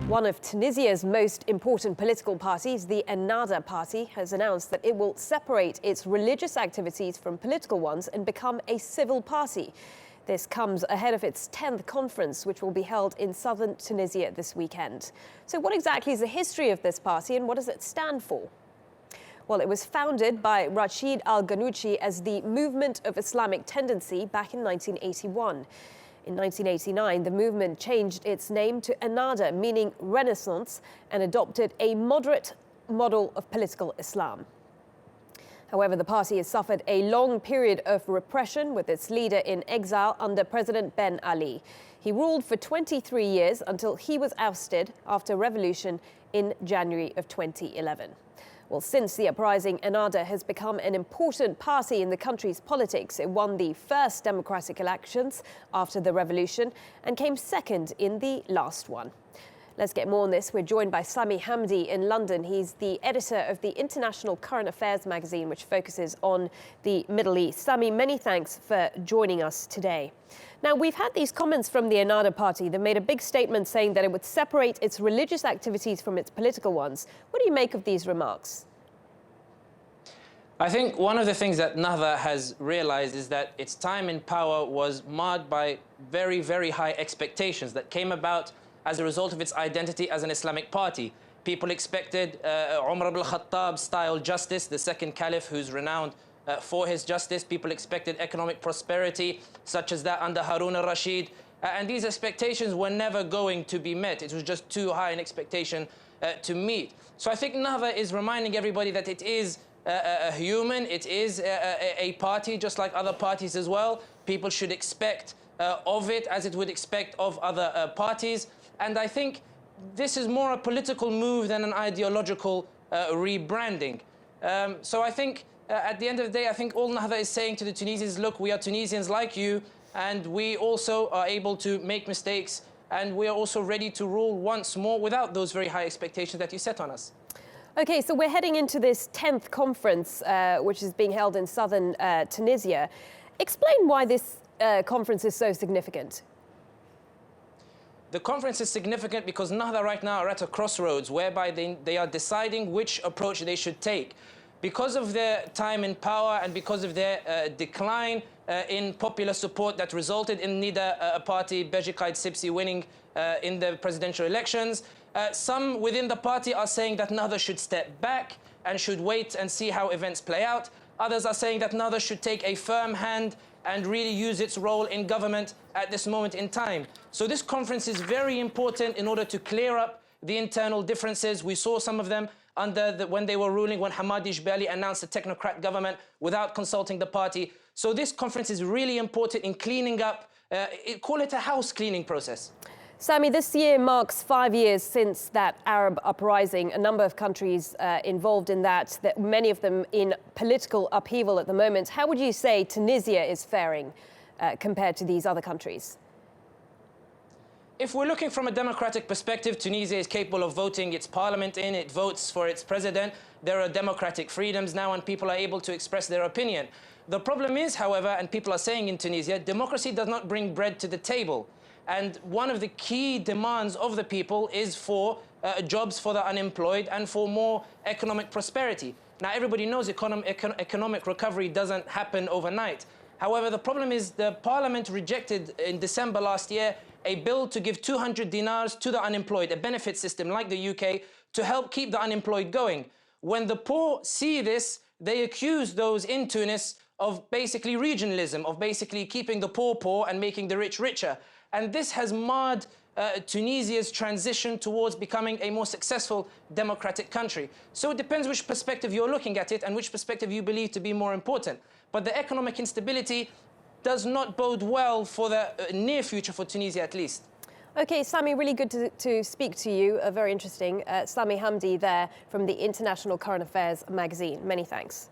One of Tunisia's most important political parties, the Ennahda party, has announced that it will separate its religious activities from political ones and become a civil party. This comes ahead of its 10th conference, which will be held in southern Tunisia this weekend. So what exactly is the history of this party and what does it stand for? Well, it was founded by Rachid al-Ghannouchi as the Movement of Islamic Tendency back in 1981. In 1989, the movement changed its name to Ennahda, meaning Renaissance, and adopted a moderate model of political Islam. However, the party has suffered a long period of repression, with its leader in exile under President Ben Ali. He ruled for 23 years until he was ousted after revolution in January of 2011. Well, since the uprising, Ennahda has become an important party in the country's politics. It won the first democratic elections after the revolution and came second in the last one. Let's get more on this. We're joined by Sami Hamdi in London. He's the editor of the International Current Affairs magazine, which focuses on the Middle East. Sami, many thanks for joining us today. Now, we've had these comments from the Ennahda party that made a big statement saying that it would separate its religious activities from its political ones. What do you make of these remarks? I think one of the things that Ennahda has realized is that its time in power was marred by very, very high expectations that came about as a result of its identity as an Islamic party. People expected Umar ibn al-Khattab style justice, the second caliph who's renowned for his justice. People expected economic prosperity, such as that under Harun al-Rashid. And these expectations were never going to be met. It was just too high an expectation to meet. So I think Ennahda is reminding everybody that it is a human, it is a party just like other parties as well. People should expect of it as it would expect of other parties. And I think this is more a political move than an ideological rebranding. So I think at the end of the day, I think all Ennahda is saying to the Tunisians, look, we are Tunisians like you, and we also are able to make mistakes, and we are also ready to rule once more without those very high expectations that you set on us. Okay, so we're heading into this 10th conference, which is being held in southern Tunisia. Explain why this conference is so significant. The conference is significant because Ennahda right now are at a crossroads whereby they are deciding which approach they should take. Because of their time in power and because of their decline in popular support that resulted in Nida party, Beji Qaid Sibsi, winning in the presidential elections, some within the party are saying that Ennahda should step back and should wait and see how events play out. Others are saying that Ennahda should take a firm hand and really use its role in government at this moment in time. So this conference is very important in order to clear up the internal differences. We saw some of them when they were ruling, when Hamadi Jbali announced a technocrat government without consulting the party. So this conference is really important in cleaning up, call it a house cleaning process. Sami, this year marks 5 years since that Arab uprising. A number of countries involved in that, many of them in political upheaval at the moment. How would you say Tunisia is faring compared to these other countries? If we're looking from a democratic perspective, Tunisia is capable of voting its parliament in, it votes for its president. There are democratic freedoms now and people are able to express their opinion. The problem is, however, and people are saying in Tunisia, democracy does not bring bread to the table. And one of the key demands of the people is for jobs for the unemployed and for more economic prosperity. Now, everybody knows economic recovery doesn't happen overnight. However, the problem is the parliament rejected in December last year a bill to give 200 dinars to the unemployed, a benefit system like the UK, to help keep the unemployed going. When the poor see this, they accuse those in Tunis of basically regionalism, of basically keeping the poor poor and making the rich richer. And this has marred Tunisia's transition towards becoming a more successful democratic country. So it depends which perspective you're looking at it and which perspective you believe to be more important. But the economic instability does not bode well for the near future for Tunisia, at least. Okay, Sami, really good to speak to you. Very interesting. Sami Hamdi there from the International Current Affairs magazine. Many thanks.